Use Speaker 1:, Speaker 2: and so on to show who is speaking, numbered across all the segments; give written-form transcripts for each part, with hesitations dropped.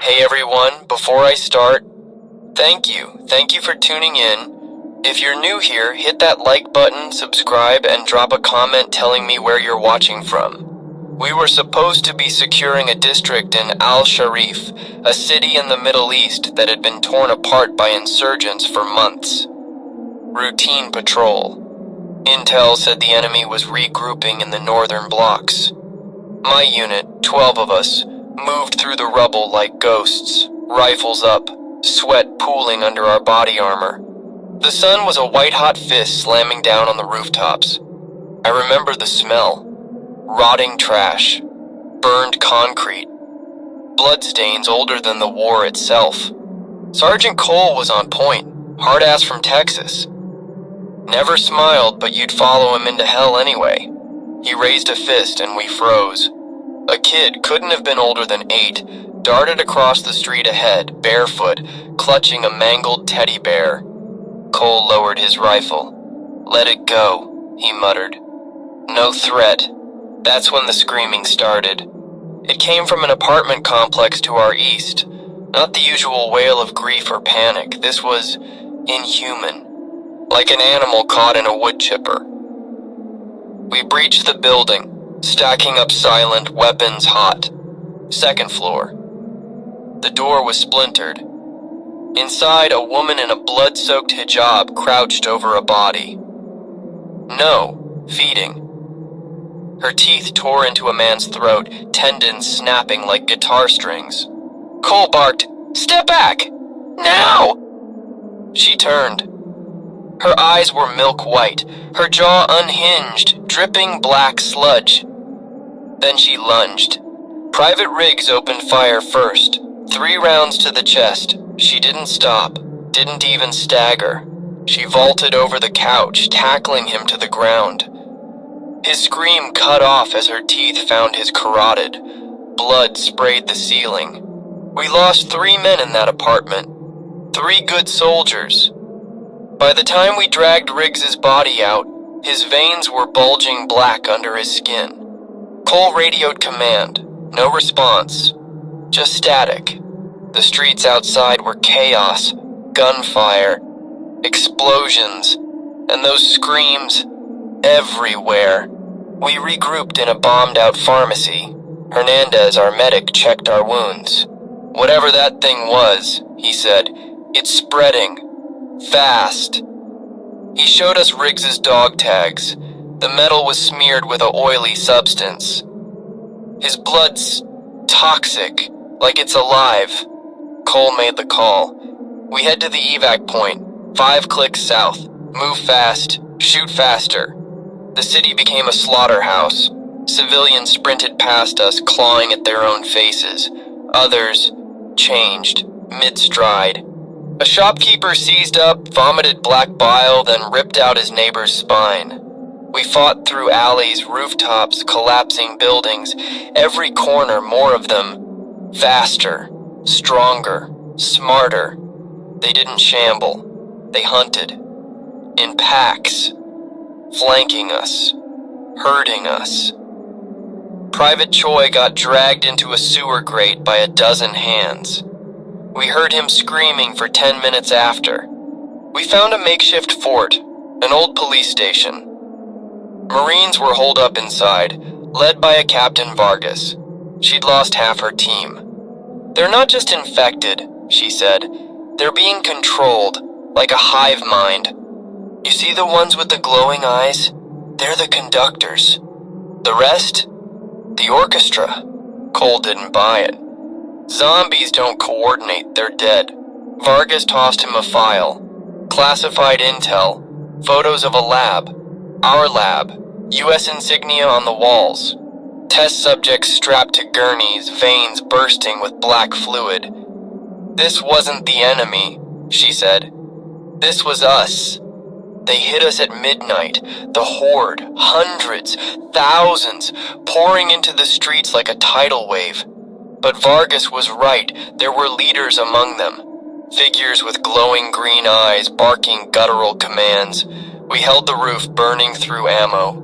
Speaker 1: Hey everyone, before I start, thank you for tuning in. If you're new here, hit that like button, subscribe, and drop a comment telling me where you're watching from. We were supposed to be securing a district in Al-Sharif, a city in the Middle East that had been torn apart by insurgents for months. Routine patrol. Intel said the enemy was regrouping in the northern blocks. My unit, 12 of us, moved through the rubble like ghosts, rifles up, sweat pooling under our body armor. The sun was a white-hot fist slamming down on the rooftops. I remember the smell. Rotting trash. Burned concrete. Bloodstains older than the war itself. Sergeant Cole was on point, hard-ass from Texas. Never smiled, but you'd follow him into hell anyway. He raised a fist and we froze. A kid, couldn't have been older than 8, darted across the street ahead, barefoot, clutching a mangled teddy bear. Cole lowered his rifle. "Let it go," he muttered. No threat. That's when the screaming started. It came from an apartment complex to our east. Not the usual wail of grief or panic. This was inhuman. Like an animal caught in a wood chipper. We breached the building, stacking up silent, weapons hot. Second floor. The door was splintered. Inside, a woman in a blood-soaked hijab crouched over a body. No, feeding. Her teeth tore into a man's throat, tendons snapping like guitar strings. Cole barked, "Step back! Now!" She turned. Her eyes were milk white, her jaw unhinged, dripping black sludge. Then she lunged. Private Riggs opened fire first. 3 rounds to the chest. She didn't stop, didn't even stagger. She vaulted over the couch, tackling him to the ground. His scream cut off as her teeth found his carotid. Blood sprayed the ceiling. We lost 3 men in that apartment. 3 good soldiers. By the time we dragged Riggs's body out, his veins were bulging black under his skin. Cole radioed command. No response. Just static. The streets outside were chaos, gunfire, explosions, and those screams everywhere. We regrouped in a bombed-out pharmacy. Hernandez, our medic, checked our wounds. "Whatever that thing was," he said, "it's spreading. Fast." He showed us Riggs's dog tags. The metal was smeared with an oily substance. His blood's toxic, like it's alive. Cole made the call. We head to the evac point, 5 clicks south. Move fast, shoot faster. The city became a slaughterhouse. Civilians sprinted past us, clawing at their own faces. Others changed, mid-stride. A shopkeeper seized up, vomited black bile, then ripped out his neighbor's spine. We fought through alleys, rooftops, collapsing buildings. Every corner, more of them. Faster, stronger, smarter. They didn't shamble. They hunted. In packs. Flanking us. Herding us. Private Choi got dragged into a sewer grate by a dozen hands. We heard him screaming for 10 minutes after. We found a makeshift fort, an old police station. Marines were holed up inside, led by a Captain Vargas. She'd lost half her team. "They're not just infected," she said. "They're being controlled, like a hive-mind. You see the ones with the glowing eyes? They're the conductors. The rest? The orchestra." Cole didn't buy it. "Zombies don't coordinate, they're dead." Vargas tossed him a file. Classified intel. Photos of a lab. Our lab. U.S. insignia on the walls. Test subjects strapped to gurneys, veins bursting with black fluid. "This wasn't the enemy," she said. "This was us. They hit us at midnight. The horde, hundreds, thousands, pouring into the streets like a tidal wave. But Vargas was right. There were leaders among them. Figures with glowing green eyes, barking guttural commands. We held the roof, burning through ammo.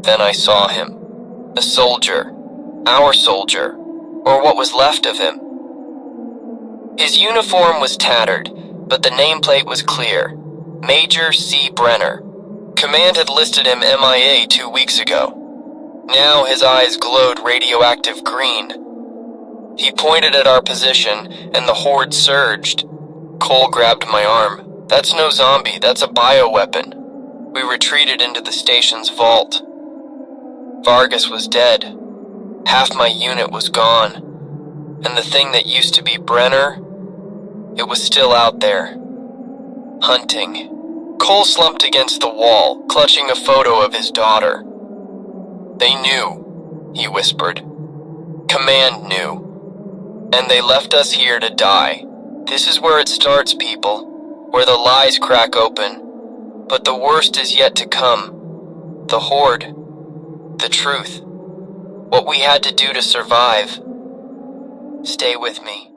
Speaker 1: Then I saw him. A soldier. Our soldier. Or what was left of him. His uniform was tattered, but the nameplate was clear. Major C. Brenner. Command had listed him MIA 2 weeks ago. Now his eyes glowed radioactive green. He pointed at our position, and the horde surged. Cole grabbed my arm. That's no zombie, that's a bioweapon. We retreated into the station's vault. Vargas was dead. Half my unit was gone. And the thing that used to be Brenner, it was still out there. Hunting. Cole slumped against the wall, clutching a photo of his daughter. They knew, he whispered. Command knew. And they left us here to die. This is where it starts, people. Where the lies crack open. But the worst is yet to come. The horde. The truth. What we had to do to survive. Stay with me.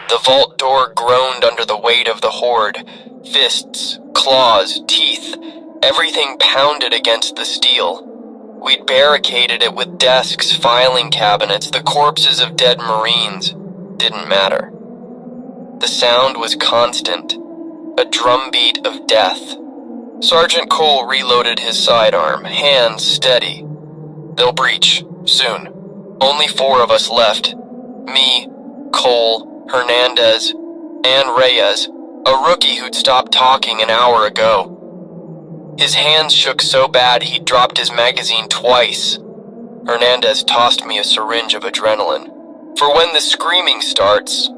Speaker 1: The vault door groaned under the weight of the horde. Fists, claws, teeth, everything pounded against the steel. We'd barricaded it with desks, filing cabinets, the corpses of dead Marines. Didn't matter. The sound was constant, a drumbeat of death. Sergeant Cole reloaded his sidearm, hands steady. They'll breach, soon. Only 4 of us left. Me, Cole, Hernandez, and Reyes, a rookie who'd stopped talking an hour ago. His hands shook so bad he'd dropped his magazine twice. Hernandez tossed me a syringe of adrenaline. For when the screaming starts,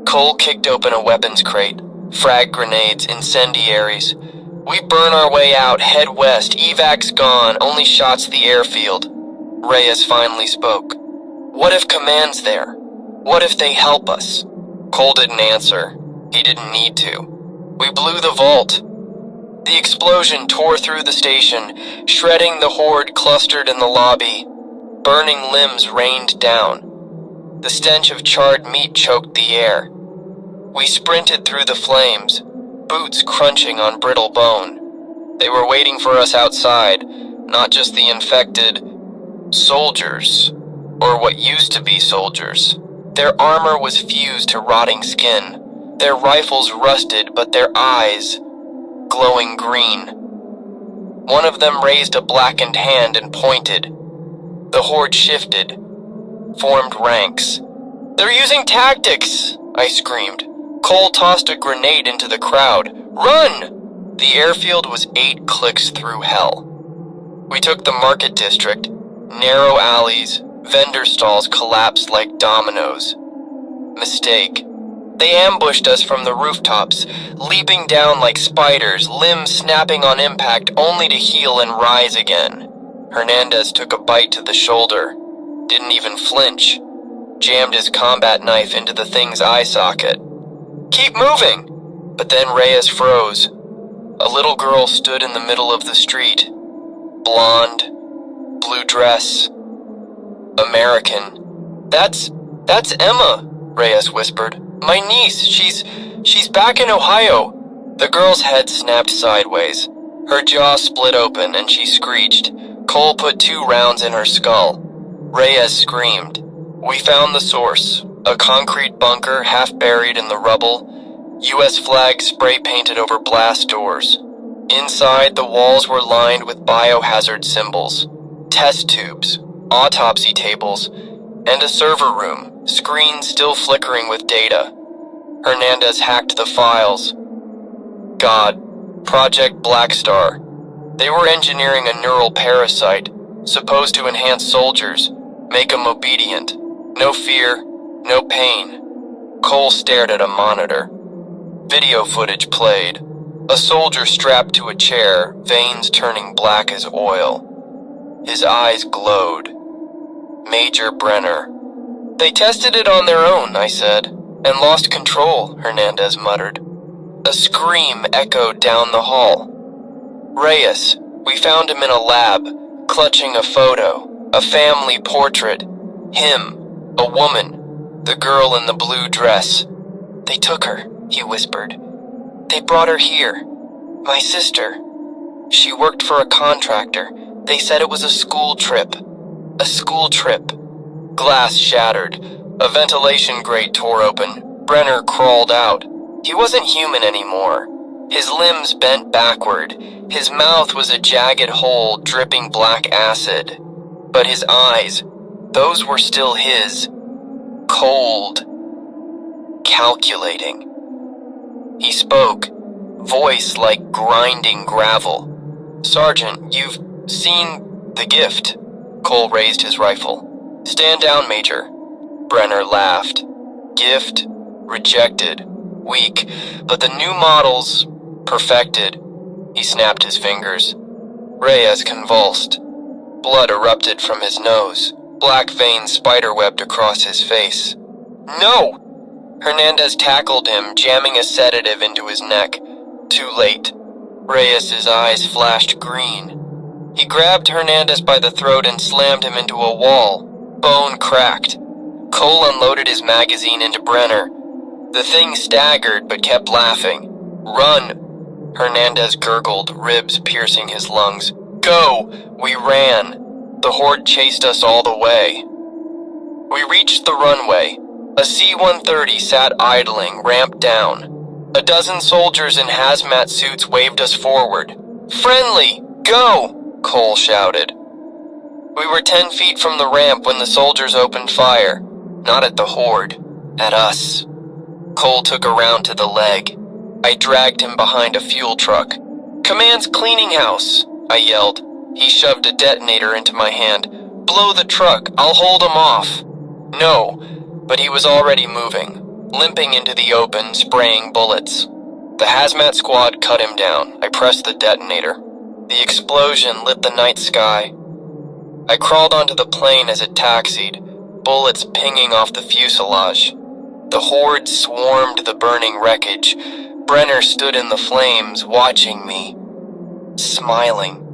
Speaker 1: Cole kicked open a weapons crate. Frag grenades, incendiaries. We burn our way out, head west, evac's gone, only shots the airfield. Reyes finally spoke. What if command's there? What if they help us? Cole didn't answer. He didn't need to. We blew the vault. The explosion tore through the station, shredding the horde clustered in the lobby. Burning limbs rained down. The stench of charred meat choked the air. We sprinted through the flames, boots crunching on brittle bone. They were waiting for us outside, not just the infected soldiers, or what used to be soldiers. Their armor was fused to rotting skin, their rifles rusted, but their eyes glowing green. One of them raised a blackened hand and pointed. The horde shifted, formed ranks. They're using tactics, I screamed. Cole tossed a grenade into the crowd. Run! The airfield was 8 clicks through hell. We took the market district. Narrow alleys, vendor stalls collapsed like dominoes. Mistake. They ambushed us from the rooftops, leaping down like spiders, limbs snapping on impact only to heal and rise again. Hernandez took a bite to the shoulder. Didn't even flinch. Jammed his combat knife into the thing's eye socket. Keep moving! But then Reyes froze. A little girl stood in the middle of the street. Blonde, blue dress, American. That's Emma, Reyes whispered. My niece, she's back in Ohio. The girl's head snapped sideways. Her jaw split open and she screeched. Cole put 2 rounds in her skull. Reyes screamed. We found the source. A concrete bunker half buried in the rubble. U.S. flag spray painted over blast doors. Inside, the walls were lined with biohazard symbols. Test tubes, autopsy tables, and a server room, screen still flickering with data. Hernandez hacked the files. God, Project Black Star. They were engineering a neural parasite, supposed to enhance soldiers, make them obedient. No fear, no pain. Cole stared at a monitor. Video footage played. A soldier strapped to a chair, veins turning black as oil. His eyes glowed. Major Brenner. They tested it on their own, I said, and lost control, Hernandez muttered. A scream echoed down the hall. Reyes, we found him in a lab, clutching a photo, a family portrait. Him, a woman, the girl in the blue dress. They took her, he whispered. They brought her here. My sister. She worked for a contractor. They said it was a school trip. A school trip. Glass shattered. A ventilation grate tore open. Brenner crawled out. He wasn't human anymore. His limbs bent backward. His mouth was a jagged hole dripping black acid. But his eyes, those were still his. Cold. Calculating. He spoke, voice like grinding gravel. "Sergeant, you've seen the gift." Cole raised his rifle. "Stand down, Major." Brenner laughed. "Gift? Rejected. Weak. But the new models, perfected." He snapped his fingers. Reyes convulsed. Blood erupted from his nose. Black veins spiderwebbed across his face. "No!" Hernandez tackled him, jamming a sedative into his neck. Too late. Reyes's eyes flashed green. He grabbed Hernandez by the throat and slammed him into a wall. Bone cracked. Cole unloaded his magazine into Brenner. The thing staggered but kept laughing. "Run!" Hernandez gurgled, ribs piercing his lungs. "Go!" We ran. The horde chased us all the way. We reached the runway. A C-130 sat idling, ramped down. A dozen soldiers in hazmat suits waved us forward. "Friendly! Go!" Cole shouted. We were 10 feet from the ramp when the soldiers opened fire. Not at the horde. At us. Cole took a round to the leg. I dragged him behind a fuel truck. "Command's cleaning house," I yelled. He shoved a detonator into my hand. "Blow the truck. I'll hold him off." No, but he was already moving, limping into the open, spraying bullets. The hazmat squad cut him down. I pressed the detonator. The explosion lit the night sky. I crawled onto the plane as it taxied, bullets pinging off the fuselage. The horde swarmed the burning wreckage. Brenner stood in the flames, watching me, smiling.